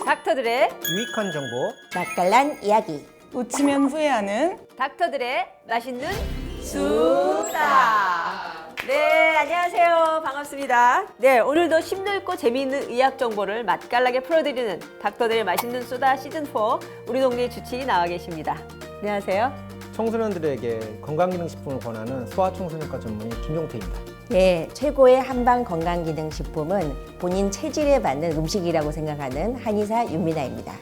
닥터들의 유익한 정보. 맛깔난 이야기. 놓치면 후회하는 닥터들의 맛있는 수다. 네, 안녕하세요. 반갑습니다. 네, 오늘도 심넓고 재미있는 의학 정보를 맛깔나게 풀어드리는 닥터들의 맛있는 수다 시즌4 우리 동네 주치의 나와 계십니다. 안녕하세요. 청소년들에게 건강기능식품을 권하는 소아청소년과 전문의 김용태입니다. 네, 최고의 한방 건강기능식품은 본인 체질에 맞는 음식이라고 생각하는 한의사 윤미나입니다.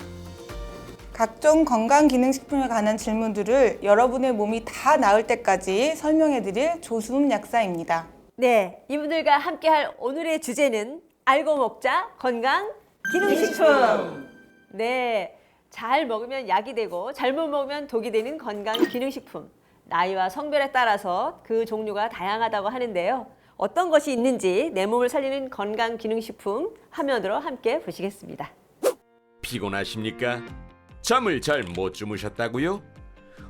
각종 건강기능식품에 관한 질문들을 여러분의 몸이 다 나을 때까지 설명해드릴 조수음 약사입니다. 네, 이분들과 함께할 오늘의 주제는 알고 먹자 건강 기능식품. 네, 잘 먹으면 약이 되고 잘못 먹으면 독이 되는 건강 기능식품. 나이와 성별에 따라서 그 종류가 다양하다고 하는데요. 어떤 것이 있는지 내 몸을 살리는 건강 기능식품 화면으로 함께 보시겠습니다. 피곤하십니까? 잠을 잘 못 주무셨다고요?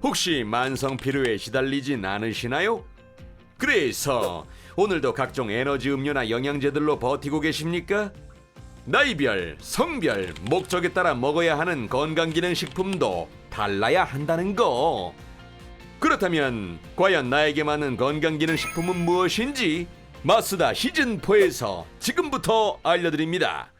혹시 만성 피로에 시달리진 않으시나요? 그래서 오늘도 각종 에너지 음료나 영양제들로 버티고 계십니까? 나이별, 성별, 목적에 따라 먹어야 하는 건강기능식품도 달라야 한다는 거. 그렇다면 과연 나에게 맞는 건강기능식품은 무엇인지 마수다 시즌4에서 지금부터 알려드립니다.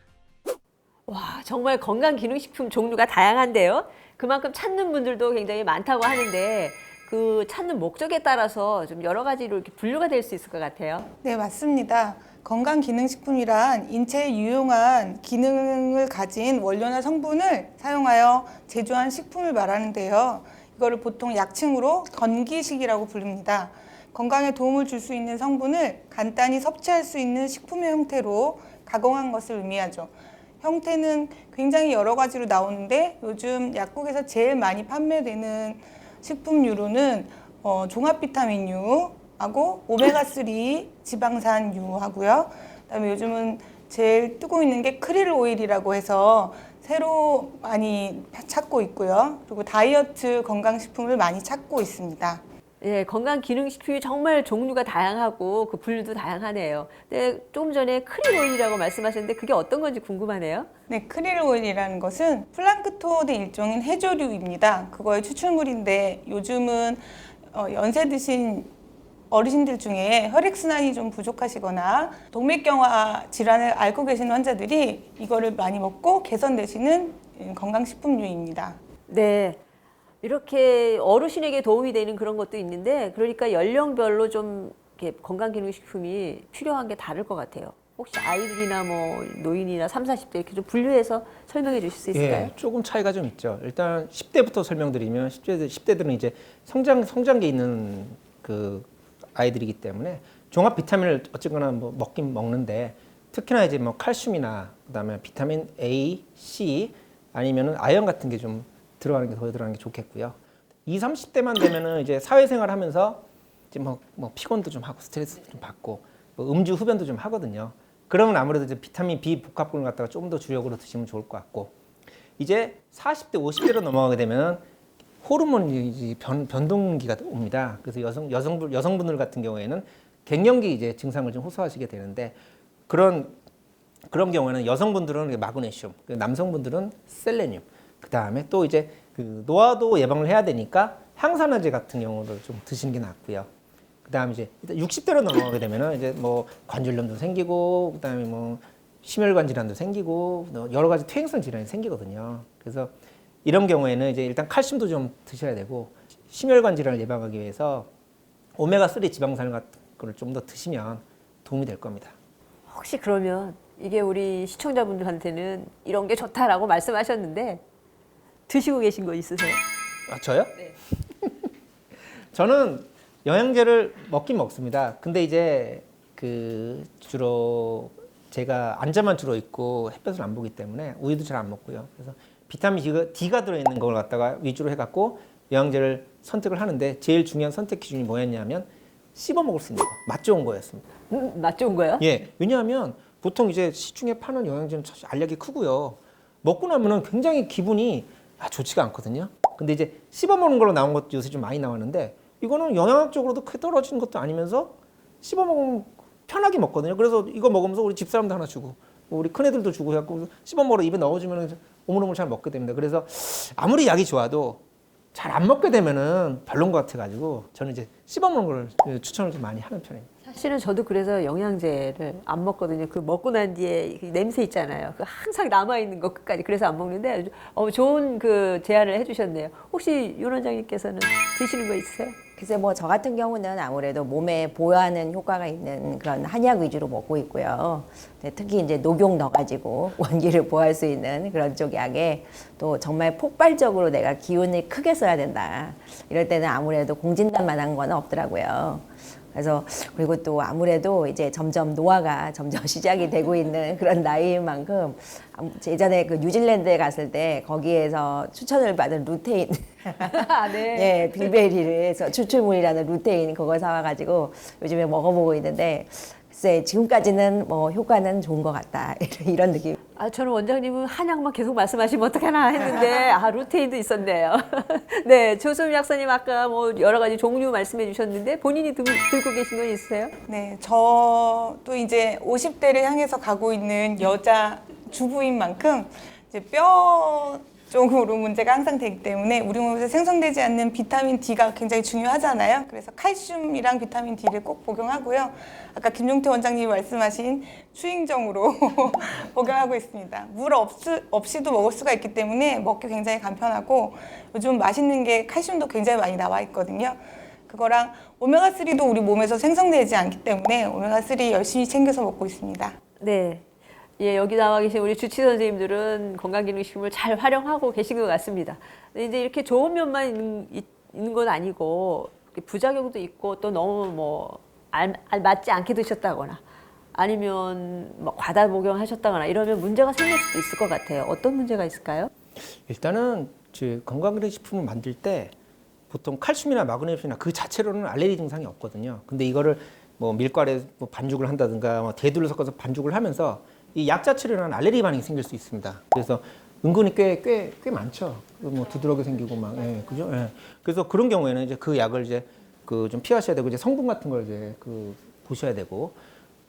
와, 정말 건강 기능식품 종류가 다양한데요. 그만큼 찾는 분들도 굉장히 많다고 하는데 그 찾는 목적에 따라서 좀 여러 가지로 이렇게 분류가 될 수 있을 것 같아요. 네, 맞습니다. 건강기능식품이란 인체에 유용한 기능을 가진 원료나 성분을 사용하여 제조한 식품을 말하는데요. 이거를 보통 약칭으로 건기식이라고 부릅니다. 건강에 도움을 줄 수 있는 성분을 간단히 섭취할 수 있는 식품의 형태로 가공한 것을 의미하죠. 형태는 굉장히 여러 가지로 나오는데 요즘 약국에서 제일 많이 판매되는 식품류로는 종합비타민유하고 오메가3 지방산유하고요. 그다음에 요즘은 제일 뜨고 있는 게 크릴 오일이라고 해서 새로 많이 찾고 있고요. 그리고 다이어트 건강식품을 많이 찾고 있습니다. 예, 건강 기능식품이 정말 종류가 다양하고 그 분류도 다양하네요. 근데 조금 전에 크릴 오일이라고 말씀하셨는데 그게 어떤 건지 궁금하네요. 네, 크릴 오일이라는 것은 플랑크톤의 일종인 해조류입니다. 그거의 추출물인데 요즘은 연세 드신 어르신들 중에 혈액순환이 좀 부족하시거나 동맥경화 질환을 앓고 계신 환자들이 이거를 많이 먹고 개선되시는 건강식품류입니다. 네. 이렇게 어르신에게 도움이 되는 그런 것도 있는데 그러니까 연령별로 좀 이렇게 건강기능식품이 필요한 게 다를 것 같아요. 혹시 아이들이나 뭐 노인이나 30, 40대 이렇게 좀 분류해서 설명해 주실 수 있을까요? 예, 조금 차이가 좀 있죠. 일단 10대부터 설명드리면 10대들은 이제 성장기에 있는 그 아이들이기 때문에 종합 비타민을 어쨌거나 뭐 먹긴 먹는데 특히나 이제 뭐 칼슘이나 그다음에 비타민 A, C 아니면은 아연 같은 게 좀 들어가는 게 더 들어가는 게 좋겠고요. 20, 30대만 되면은 이제 사회생활 하면서 이제 뭐 피곤도 좀 하고 스트레스도 좀 받고 뭐 음주 흡연도 좀 하거든요. 그러면 아무래도 이제 비타민 B 복합군을 갖다가 좀 더 주력으로 드시면 좋을 것 같고 이제 40대, 50대로 넘어가게 되면 호르몬이 변동기가 옵니다. 그래서 여성분들 같은 경우에는 갱년기 이제 증상을 좀 호소하시게 되는데 그런 경우에는 여성분들은 마그네슘, 남성분들은 셀레늄. 그 다음에 또 이제 그 노화도 예방을 해야 되니까 항산화제 같은 경우를 좀 드시는 게 낫고요. 그 다음에 이제 60대로 넘어가게 되면은 이제 뭐 관절염도 생기고, 그 다음에 뭐 심혈관 질환도 생기고, 여러 가지 퇴행성 질환이 생기거든요. 그래서 이런 경우에는 이제 일단 칼슘도 좀 드셔야 되고, 심혈관 질환을 예방하기 위해서 오메가3 지방산 같은 거를 좀 더 드시면 도움이 될 겁니다. 혹시 그러면 이게 우리 시청자분들한테는 이런 게 좋다라고 말씀하셨는데 드시고 계신 거 있으세요? 아, 저요? 네. 저는 영양제를 먹긴 먹습니다. 근데 이제 그 주로 제가 앉아만 주로 있고 햇볕을 안 보기 때문에 우유도 잘 안 먹고요. 그래서 비타민 D가 들어있는 걸 갖다가 위주로 해갖고 영양제를 선택을 하는데 제일 중요한 선택 기준이 뭐였냐면 씹어 먹을 수 있는 거, 맛 좋은 거였습니다. 맛 좋은 거요? 예, 왜냐하면 보통 이제 시중에 파는 영양제는 사실 알약이 크고요. 먹고 나면은 굉장히 기분이 좋지가 않거든요. 근데 이제 씹어 먹는 걸로 나온 것도 요새 좀 많이 나왔는데 이거는 영양학적으로도 크게 떨어지는 것도 아니면서 씹어 먹으면 편하게 먹거든요. 그래서 이거 먹으면서 우리 집사람도 하나 주고 우리 큰애들도 주고 해갖고 씹어 먹으러 입에 넣어주면 오물오물 잘 먹게 됩니다. 그래서 아무리 약이 좋아도 잘 안 먹게 되면은 별론 것 같아가지고 저는 이제 씹어 먹는 걸 추천을 좀 많이 하는 편입니다. 사실은 저도 그래서 영양제를 안 먹거든요. 그 먹고 난 뒤에 그 냄새 있잖아요. 그 항상 남아있는 거 끝까지. 그래서 안 먹는데 좋은 그 제안을 해주셨네요. 혹시 윤 원장님께서는 드시는 거 있으세요? 글쎄 뭐 저 같은 경우는 아무래도 몸에 보호하는 효과가 있는 그런 한약 위주로 먹고 있고요. 근데 특히 이제 녹용 넣어가지고 원기를 보호할 수 있는 그런 쪽 약에 또 정말 폭발적으로 내가 기운을 크게 써야 된다. 이럴 때는 아무래도 공진단만한 건 없더라고요. 그래서 그리고 또 아무래도 이제 점점 노화가 점점 시작이 되고 있는 그런 나이인 만큼 예전에 그 뉴질랜드에 갔을 때 거기에서 추천을 받은 루테인 네. 예, 빌베리에서 추출물이라는 루테인 그걸 사와가지고 요즘에 먹어보고 있는데 글쎄 지금까지는 뭐 효과는 좋은 것 같다 이런 느낌. 저는 원장님은 한약만 계속 말씀하시면 어떡하나 했는데 루테인도 있었네요. 네, 조수미 약사님 아까 뭐 여러 가지 종류 말씀해 주셨는데 본인이 들고 계신 건 있으세요? 네, 저도 이제 50대를 향해서 가고 있는 여자 주부인 만큼 이제 뼈 쪽으로 문제가 항상 되기 때문에 우리 몸에서 생성되지 않는 비타민 D가 굉장히 중요하잖아요. 그래서 칼슘이랑 비타민 D를 꼭 복용하고요. 아까 김용태 원장님이 말씀하신 추인정으로 복용하고 있습니다. 물 없이도 먹을 수가 있기 때문에 먹기 굉장히 간편하고 요즘 맛있는 게 칼슘도 굉장히 많이 나와 있거든요. 그거랑 오메가3도 우리 몸에서 생성되지 않기 때문에 오메가3 열심히 챙겨서 먹고 있습니다. 네. 예, 여기 나와 계신 우리 주치 선생님들은 건강기능식품을 잘 활용하고 계신 것 같습니다. 근데 이제 이렇게 좋은 면만 있는 건 아니고 부작용도 있고 또 너무 뭐 맞지 않게 드셨다거나 아니면 뭐 과다 복용하셨다거나 이러면 문제가 생길 수도 있을 것 같아요. 어떤 문제가 있을까요? 일단은 건강기능식품을 만들 때 보통 칼슘이나 마그네슘이나 그 자체로는 알레르기 증상이 없거든요. 근데 이거를 뭐 밀가루에 뭐 반죽을 한다든가 뭐 대두를 섞어서 반죽을 하면서 이 약 자체로는 알레르기 반응이 생길 수 있습니다. 그래서 은근히 꽤 많죠. 뭐 두드러기 생기고 막, 예, 그죠? 예. 그래서 그런 경우에는 이제 그 약을 이제 그 좀 피하셔야 되고 이제 성분 같은 걸 이제 그 보셔야 되고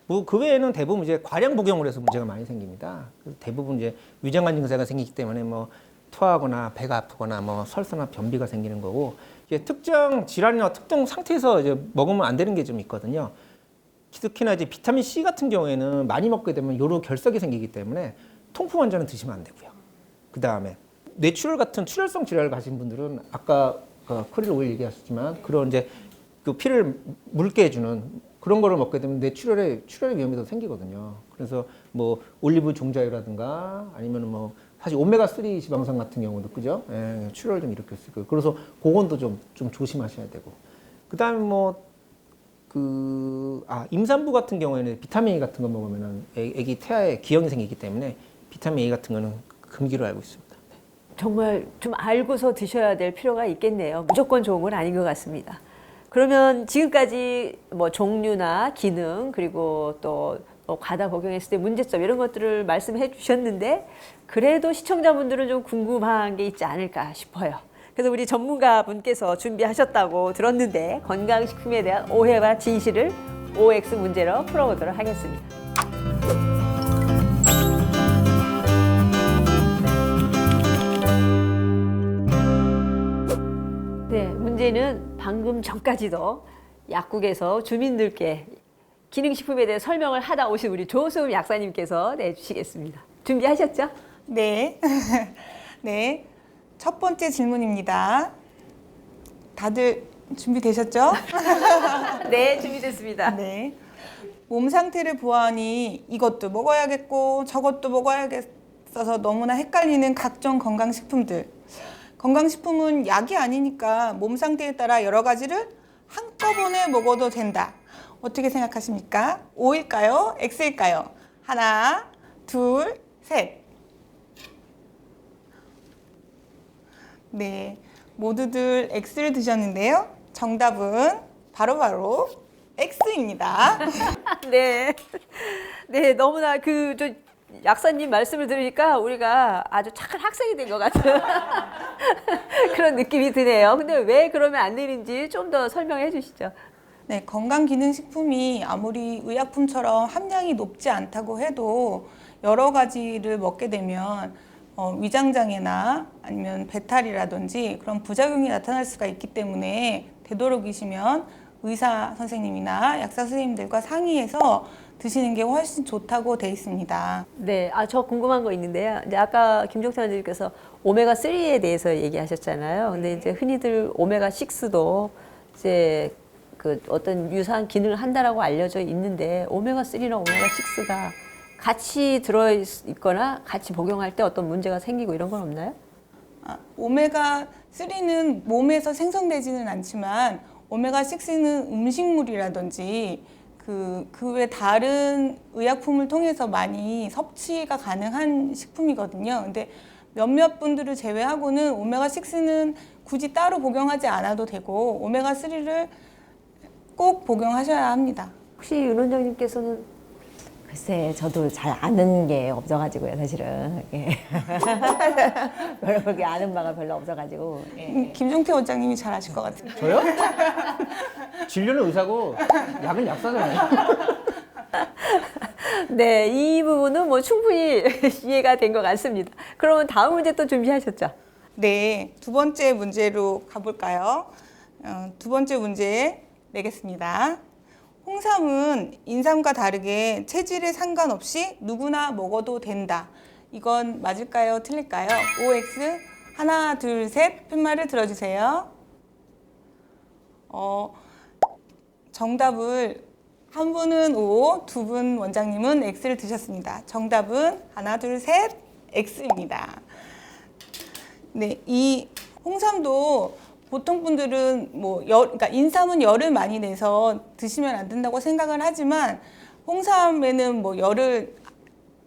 뭐 그 외에는 대부분 이제 과량 복용을 해서 문제가 많이 생깁니다. 그래서 대부분 이제 위장관 증세가 생기기 때문에 뭐 토하거나 배가 아프거나 뭐 설사나 변비가 생기는 거고 이제 특정 질환이나 특정 상태에서 이제 먹으면 안 되는 게 좀 있거든요. 특히나 이제 비타민 C 같은 경우에는 많이 먹게 되면 요로 결석이 생기기 때문에 통풍 환자는 드시면 안 되고요. 그 다음에 뇌출혈 같은 출혈성 질환을 가진 분들은 아까 크릴 오일 얘기하셨지만 그런 이제 그 피를 묽게 해주는 그런 거를 먹게 되면 출혈의 위험이 더 생기거든요. 그래서 뭐 올리브 종자유라든가 아니면 뭐 사실 오메가3 지방산 같은 경우도 그죠? 예, 출혈을 좀 일으킬 수 있고 그래서 그건도 좀 조심하셔야 되고 그 다음에 뭐 임산부 같은 경우에는 비타민 A 같은 거 먹으면은 애기 태아에 기형이 생기기 때문에 비타민 A 같은 거는 금기로 알고 있습니다. 정말 좀 알고서 드셔야 될 필요가 있겠네요. 무조건 좋은 건 아닌 것 같습니다. 그러면 지금까지 뭐 종류나 기능 그리고 또 과다 복용했을 때 문제점 이런 것들을 말씀해 주셨는데 그래도 시청자분들은 좀 궁금한 게 있지 않을까 싶어요. 그래서 우리 전문가분께서 준비하셨다고 들었는데 건강식품에 대한 오해와 진실을 OX 문제로 풀어보도록 하겠습니다. 네, 문제는 방금 전까지도 약국에서 주민들께 기능식품에 대해 설명을 하다 오신 우리 조수음 약사님께서 내주시겠습니다. 준비하셨죠? 네. 네. 첫 번째 질문입니다. 다들 준비되셨죠? 네, 준비됐습니다. 네. 몸 상태를 보아하니 이것도 먹어야겠고 저것도 먹어야겠어서 너무나 헷갈리는 각종 건강식품들. 건강식품은 약이 아니니까 몸 상태에 따라 여러 가지를 한꺼번에 먹어도 된다. 어떻게 생각하십니까? O일까요? X일까요? 하나, 둘, 셋. 네, 모두들 X를 드셨는데요. 정답은 바로 X입니다. 네. 네, 너무나 약사님 말씀을 들으니까 우리가 아주 착한 학생이 된 것 같은 그런 느낌이 드네요. 근데 왜 그러면 안 되는지 좀 더 설명해 주시죠. 네, 건강기능식품이 아무리 의약품처럼 함량이 높지 않다고 해도 여러 가지를 먹게 되면 위장장애나 아니면 배탈이라든지 그런 부작용이 나타날 수가 있기 때문에 되도록이시면 의사 선생님이나 약사 선생님들과 상의해서 드시는 게 훨씬 좋다고 돼 있습니다. 네, 저 궁금한 거 있는데요. 이제 아까 김종태 원장님께서 오메가 3에 대해서 얘기하셨잖아요. 근데 이제 흔히들 오메가 6도 이제 그 어떤 유사한 기능을 한다라고 알려져 있는데 오메가 3나 오메가 6가 같이 들어 있거나 같이 복용할 때 어떤 문제가 생기고 이런 건 없나요? 오메가 3는 몸에서 생성되지는 않지만 오메가 6는 음식물이라든지 그 외 다른 의약품을 통해서 많이 섭취가 가능한 식품이거든요. 근데 몇몇 분들을 제외하고는 오메가 6는 굳이 따로 복용하지 않아도 되고 오메가 3를 꼭 복용하셔야 합니다. 혹시 윤 원장님께서는 글쎄, 저도 잘 아는 게 없어가지고요, 사실은. 예. 별로 그렇게 아는 바가 별로 없어가지고. 예. 김종태 원장님이 잘 아실 것 같은데. 저요? 진료는 의사고 약은 약사잖아요. 네, 이 부분은 뭐 충분히 이해가 된 것 같습니다. 그러면 다음 문제 또 준비하셨죠? 네, 두 번째 문제로 가볼까요? 두 번째 문제 내겠습니다. 홍삼은 인삼과 다르게 체질에 상관없이 누구나 먹어도 된다. 이건 맞을까요? 틀릴까요? OX 하나, 둘, 셋 팻말을 들어주세요. 정답을 한 분은 O, 두 분 원장님은 X를 드셨습니다. 정답은 하나, 둘, 셋 X입니다. 네, 이 홍삼도 보통 분들은 그러니까 인삼은 열을 많이 내서 드시면 안 된다고 생각을 하지만 홍삼에는 열을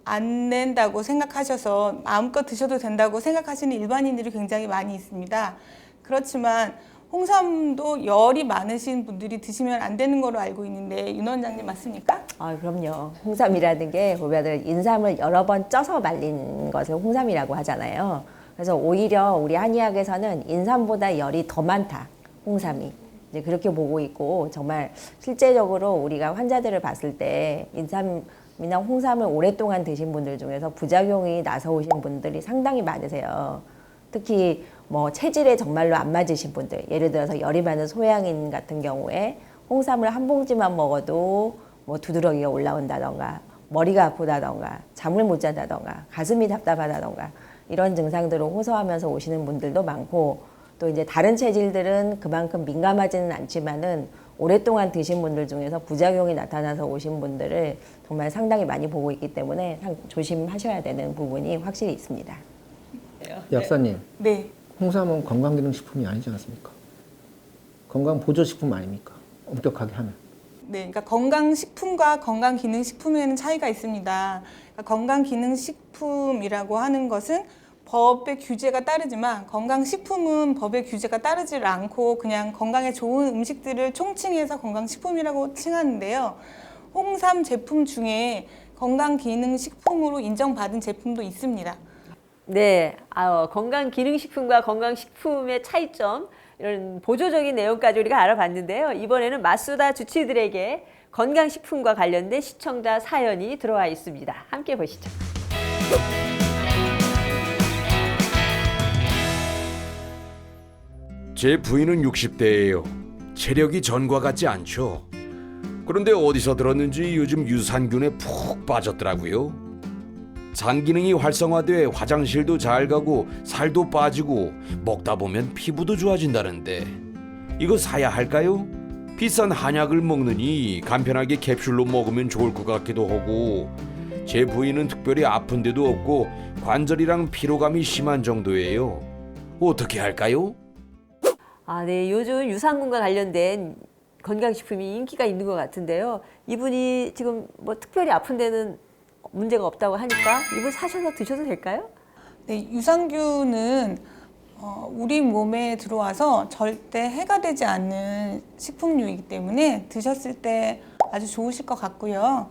안 낸다고 생각하셔서 마음껏 드셔도 된다고 생각하시는 일반인들이 굉장히 많이 있습니다. 그렇지만 홍삼도 열이 많으신 분들이 드시면 안 되는 거로 알고 있는데 윤 원장님 맞습니까? 그럼요. 홍삼이라는 게 보면 인삼을 여러 번 쪄서 말린 것을 홍삼이라고 하잖아요. 그래서 오히려 우리 한의학에서는 인삼보다 열이 더 많다, 홍삼이. 이제 그렇게 보고 있고, 정말 실제적으로 우리가 환자들을 봤을 때 인삼이나 홍삼을 오랫동안 드신 분들 중에서 부작용이 나서 오신 분들이 상당히 많으세요. 특히 체질에 정말로 안 맞으신 분들, 예를 들어서 열이 많은 소양인 같은 경우에 홍삼을 한 봉지만 먹어도 두드러기가 올라온다던가, 머리가 아프다던가, 잠을 못 잔다던가, 가슴이 답답하다던가, 이런 증상들을 호소하면서 오시는 분들도 많고, 또 이제 다른 체질들은 그만큼 민감하지는 않지만은 오랫동안 드신 분들 중에서 부작용이 나타나서 오신 분들을 정말 상당히 많이 보고 있기 때문에 조심하셔야 되는 부분이 확실히 있습니다. 약사님, 네. 홍삼은 건강기능식품이 아니지 않습니까? 건강보조식품 아닙니까? 엄격하게 하면. 네, 그러니까 건강식품과 건강기능식품에는 차이가 있습니다. 그러니까 건강기능식품이라고 하는 것은 법의 규제가 따르지만 건강식품은 법의 규제가 따르지 않고 그냥 건강에 좋은 음식들을 총칭해서 건강식품이라고 칭하는데요. 홍삼 제품 중에 건강기능식품으로 인정받은 제품도 있습니다. 네, 건강기능식품과 건강식품의 차이점, 이런 보조적인 내용까지 우리가 알아봤는데요. 이번에는 맞수다 주치들에게 건강식품과 관련된 시청자 사연이 들어와 있습니다. 함께 보시죠. 제 부인은 60대예요. 체력이 전과 같지 않죠. 그런데 어디서 들었는지 요즘 유산균에 푹 빠졌더라고요. 장 기능이 활성화돼 화장실도 잘 가고 살도 빠지고 먹다 보면 피부도 좋아진다는데 이거 사야 할까요? 비싼 한약을 먹느니 간편하게 캡슐로 먹으면 좋을 것 같기도 하고 제 부인은 특별히 아픈 데도 없고 관절이랑 피로감이 심한 정도예요. 어떻게 할까요? 네, 요즘 유산균과 관련된 건강식품이 인기가 있는 것 같은데요. 이분이 지금 특별히 아픈 데는 문제가 없다고 하니까 이분 사셔서 드셔도 될까요? 네, 유산균은 우리 몸에 들어와서 절대 해가 되지 않는 식품류이기 때문에 드셨을 때 아주 좋으실 것 같고요.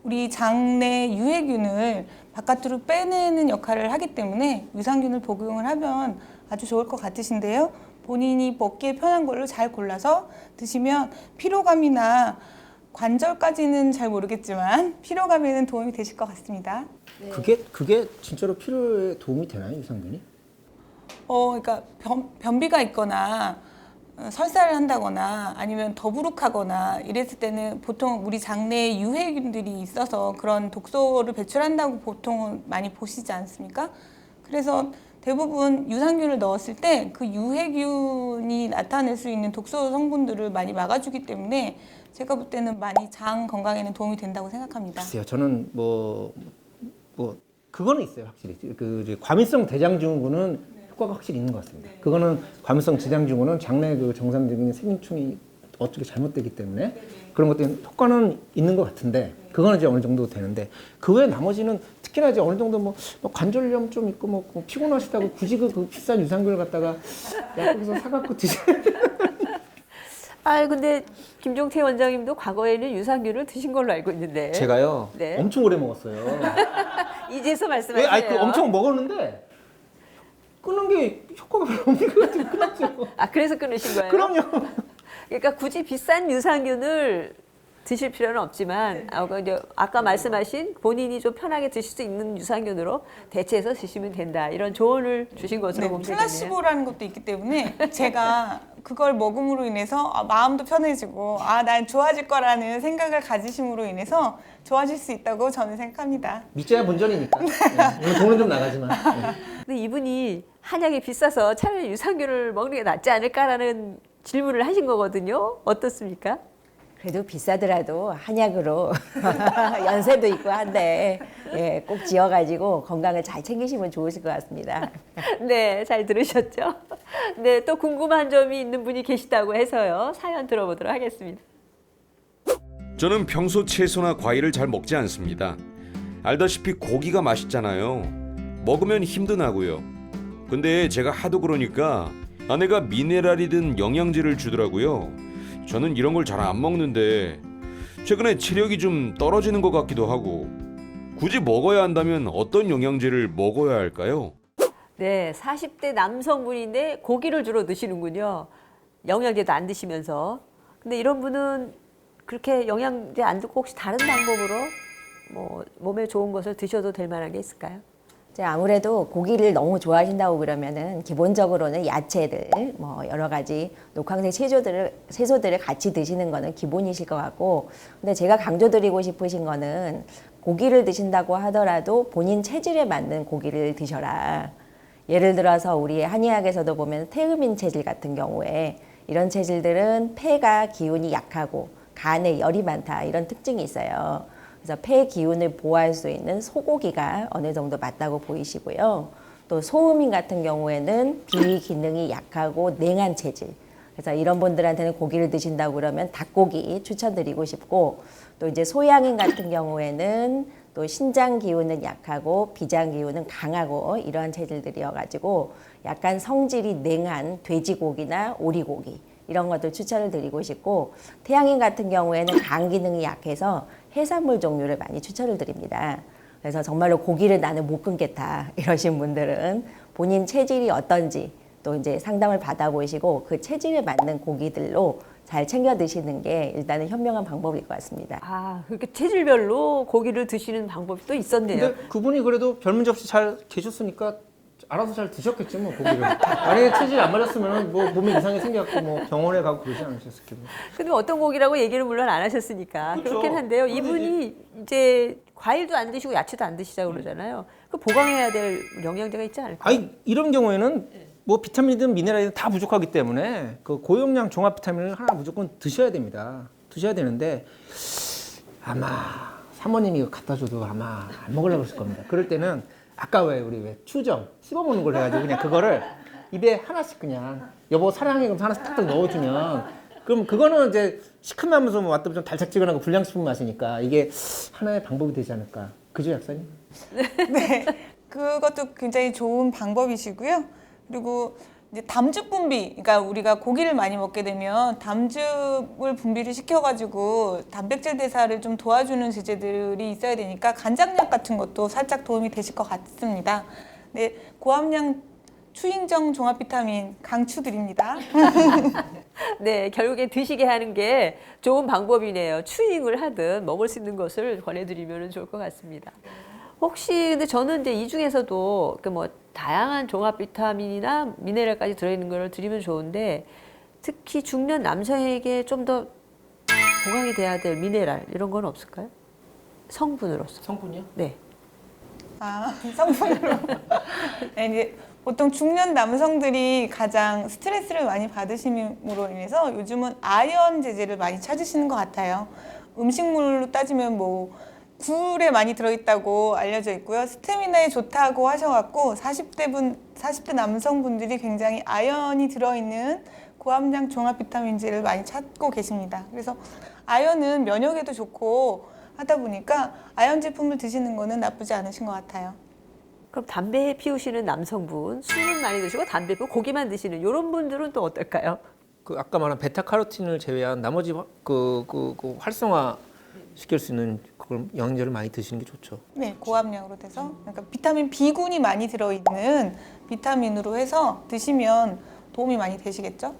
우리 장내 유해균을 바깥으로 빼내는 역할을 하기 때문에 유산균을 복용을 하면 아주 좋을 것 같으신데요. 본인이 먹기에 편한 걸로 잘 골라서 드시면 피로감이나 관절까지는 잘 모르겠지만 피로감에는 도움이 되실 것 같습니다. 그게 진짜로 피로에 도움이 되나요, 유산균이? 그러니까 변비가 있거나 설사를 한다거나 아니면 더부룩하거나 이랬을 때는 보통 우리 장내에 유해균들이 있어서 그런 독소를 배출한다고 보통 많이 보시지 않습니까? 그래서 대부분 유산균을 넣었을 때 그 유해균이 나타낼 수 있는 독소 성분들을 많이 막아주기 때문에 제가 볼 때는 많이 장 건강에는 도움이 된다고 생각합니다. 글쎄요, 저는 뭐 그거는 있어요, 확실히. 그 이제 과민성 대장증후군은 효과가 확실히 있는 것 같습니다. 그거는 과민성 대장증후군은 장내 그 정상적인 생리충이 어떻게 잘못되기 때문에 그런 것 때문에 효과는 있는 것 같은데 그거는 이제 어느 정도 되는데 그 외에 나머지는 특히나 이제 어느 정도 뭐 관절염 좀 있고 뭐 피곤하시다고 굳이 그 비싼 유산균을 갖다가 약국에서 사갖고 드셔야 근데 김종태 원장님도 과거에는 유산균을 드신 걸로 알고 있는데. 제가요 네. 엄청 오래 먹었어요. 이제서 말씀하세요. 아니 엄청 먹었는데 끊는 게 효과가 별로 없는 것 같아요. 끊었죠. 그래서 끊으신 거예요? 그럼요. 그러니까 굳이 비싼 유산균을 드실 필요는 없지만 이제 아까 말씀하신 본인이 좀 편하게 드실 수 있는 유산균으로 대체해서 드시면 된다. 이런 조언을 주신 것으로 보면 되겠네요. 플라시보라는 것도 있기 때문에 제가 그걸 먹음으로 인해서 마음도 편해지고 난 좋아질 거라는 생각을 가지심으로 인해서 좋아질 수 있다고 저는 생각합니다. 믿자야 본전이니까. 네. 돈은 좀 나가지만. 네. 근데 이분이 한약이 비싸서 차라리 유산균을 먹는 게 낫지 않을까라는 질문을 하신 거거든요. 어떻습니까? 그래도 비싸더라도 한약으로 연세도 있고 한데 꼭 지어가지고 건강을 잘 챙기시면 좋으실 것 같습니다. 네, 잘 들으셨죠? 네, 또 궁금한 점이 있는 분이 계시다고 해서요. 사연 들어보도록 하겠습니다. 저는 평소 채소나 과일을 잘 먹지 않습니다. 알다시피 고기가 맛있잖아요. 먹으면 힘도 나고요. 근데 제가 하도 그러니까 아내가 미네랄이든 영양제를 주더라고요. 저는 이런 걸 잘 안 먹는데 최근에 체력이 좀 떨어지는 것 같기도 하고 굳이 먹어야 한다면 어떤 영양제를 먹어야 할까요? 네, 40대 남성분인데 고기를 주로 드시는군요. 영양제도 안 드시면서. 근데 이런 분은 그렇게 영양제 안 듣고 혹시 다른 방법으로 뭐 몸에 좋은 것을 드셔도 될 만한 게 있을까요? 아무래도 고기를 너무 좋아하신다고 그러면은 기본적으로는 야채들, 뭐 여러 가지 녹황색 채소들을 같이 드시는 거는 기본이실 것 같고, 근데 제가 강조드리고 싶으신 거는 고기를 드신다고 하더라도 본인 체질에 맞는 고기를 드셔라. 예를 들어서 우리 한의학에서도 보면 태음인 체질 같은 경우에 이런 체질들은 폐가 기운이 약하고 간에 열이 많다 이런 특징이 있어요. 그래서 폐 기운을 보호할 수 있는 소고기가 어느 정도 맞다고 보이시고요. 또 소음인 같은 경우에는 비위 기능이 약하고 냉한 체질. 그래서 이런 분들한테는 고기를 드신다고 그러면 닭고기 추천드리고 싶고, 또 이제 소양인 같은 경우에는 또 신장 기운은 약하고 비장 기운은 강하고 이러한 체질들이어가지고 약간 성질이 냉한 돼지고기나 오리고기 이런 것들 추천을 드리고 싶고, 태양인 같은 경우에는 간 기능이 약해서 해산물 종류를 많이 추천을 드립니다. 그래서 정말로 고기를 나는 못 끊겠다 이러신 분들은 본인 체질이 어떤지 또 이제 상담을 받아보시고 그 체질에 맞는 고기들로 잘 챙겨 드시는 게 일단은 현명한 방법일 것 같습니다. 그렇게 체질별로 고기를 드시는 방법이 또 있었네요. 근데 그분이 그래도 별 문제 없이 잘 계셨으니까 알아서 잘 드셨겠지 뭐 고기를. 만약에 체질이 안 맞았으면 뭐 몸에 이상이 생겨갖고 뭐 병원에 가고 그러지 않으셨을까요? 근데 어떤 고기라고 얘기를 물론 안 하셨으니까 그렇죠. 그렇긴 한데요. 이분이 이제 과일도 안 드시고 야채도 안 드시자고 그러잖아요. 그 보강해야 될 영양제가 있지 않을까요? 아니 이런 경우에는 뭐 비타민이든 미네랄이든 다 부족하기 때문에 그 고용량 종합 비타민을 하나 무조건 드셔야 됩니다. 드셔야 되는데 아마 사모님이 이거 갖다 줘도 아마 안 먹으려고 그랬을 겁니다. 그럴 때는 아까 우리 추정 씹어 먹는 걸 해가지고 그냥 그거를 입에 하나씩 그냥 여보 사랑해 그럼 하나씩 탁탁 넣어주면 그럼 그거는 이제 시큼하면서 뭐 맛도 좀 달짝지근하고 불량식품 맛이니까 이게 하나의 방법이 되지 않을까. 그죠 약사님? 네, 그것도 굉장히 좋은 방법이시고요. 그리고 이제 담즙 분비, 그러니까 우리가 고기를 많이 먹게 되면 담즙을 분비를 시켜가지고 단백질 대사를 좀 도와주는 제재들이 있어야 되니까 간장약 같은 것도 살짝 도움이 되실 것 같습니다. 네, 고함량 추인정 종합 비타민 강추드립니다. 네, 결국에 드시게 하는 게 좋은 방법이네요. 추잉을 하든 먹을 수 있는 것을 권해드리면 좋을 것 같습니다. 혹시 근데 저는 이제 이 중에서도 그 뭐 다양한 종합 비타민이나 미네랄까지 들어있는 걸 드리면 좋은데 특히 중년 남성에게 좀 더 보강이 돼야 될 미네랄 이런 건 없을까요? 성분으로서. 성분이요? 네. 아, 성분으로. 네, 이제 보통 중년 남성들이 가장 스트레스를 많이 받으심으로 인해서 요즘은 아연 제제를 많이 찾으시는 것 같아요. 음식물로 따지면 뭐 굴에 많이 들어있다고 알려져 있고요. 스태미나에 좋다고 하셔갖고 40대 남성분들이 굉장히 아연이 들어있는 고함량 종합 비타민제를 많이 찾고 계십니다. 그래서 아연은 면역에도 좋고 하다 보니까 아연 제품을 드시는 거는 나쁘지 않으신 것 같아요. 그럼 담배 피우시는 남성분, 술은 많이 드시고 담배 피우고 고기만 드시는 이런 분들은 또 어떨까요? 그 아까 말한 베타카로틴을 제외한 나머지 활성화 시킬 수 있는 그걸 영양제를 많이 드시는 게 좋죠. 네, 고함량으로 돼서 그러니까 비타민 B군이 많이 들어있는 비타민으로 해서 드시면 도움이 많이 되시겠죠?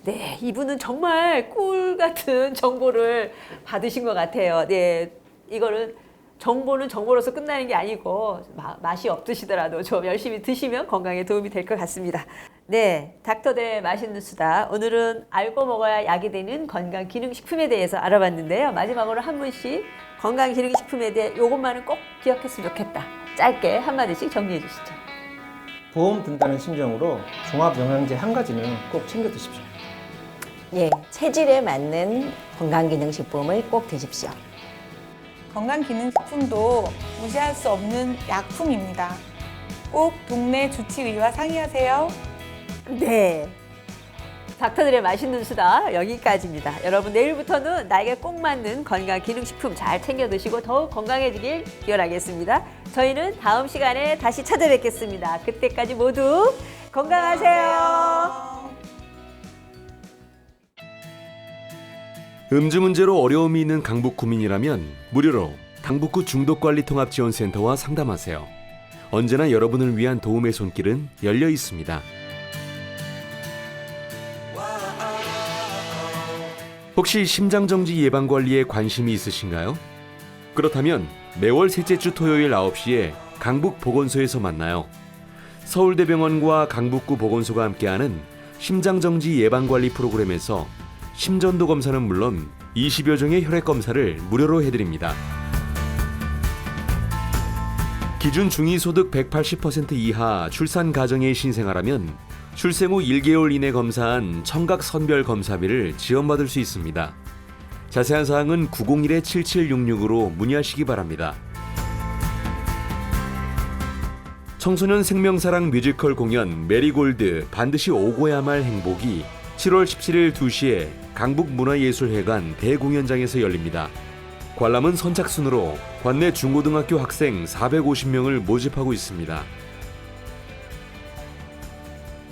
네, 이분은 정말 꿀 같은 정보를 받으신 것 같아요. 네, 이거는 정보는 정보로서 끝나는 게 아니고 맛이 없으시더라도 좀 열심히 드시면 건강에 도움이 될 것 같습니다. 네, 닥터들의 맛있는 수다. 오늘은 알고 먹어야 약이 되는 건강기능식품에 대해서 알아봤는데요. 마지막으로 한 분씩 건강기능식품에 대해 이것만은 꼭 기억했으면 좋겠다. 짧게 한마디씩 정리해 주시죠. 보험 든다는 심정으로 종합 영양제 한 가지는 꼭 챙겨 드십시오. 예, 체질에 맞는 건강기능식품을 꼭 드십시오. 건강기능식품도 무시할 수 없는 약품입니다. 꼭 동네 주치의와 상의하세요. 네. 닥터들의 맛있는 수다 여기까지입니다. 여러분 내일부터는 나에게 꼭 맞는 건강기능식품 잘 챙겨 드시고 더욱 건강해지길 기원하겠습니다. 저희는 다음 시간에 다시 찾아뵙겠습니다. 그때까지 모두 건강하세요. 음주 문제로 어려움이 있는 강북 구민이라면 무료로 강북구 중독관리통합지원센터와 상담하세요. 언제나 여러분을 위한 도움의 손길은 열려 있습니다. 혹시 심장정지 예방관리에 관심이 있으신가요? 그렇다면 매월 셋째 주 토요일 9시에 강북보건소에서 만나요. 서울대병원과 강북구 보건소가 함께하는 심장정지 예방관리 프로그램에서 심전도 검사는 물론 20여 종의 혈액 검사를 무료로 해드립니다. 기준 중위소득 180% 이하 출산 가정의 신생아라면 출생 후 1개월 이내 검사한 청각 선별 검사비를 지원받을 수 있습니다. 자세한 사항은 901-7766으로 문의하시기 바랍니다. 청소년 생명사랑 뮤지컬 공연 메리골드 반드시 오고야 말 행복이 7월 17일 2시에 강북문화예술회관 대공연장에서 열립니다. 관람은 선착순으로 관내 중고등학교 학생 450명을 모집하고 있습니다.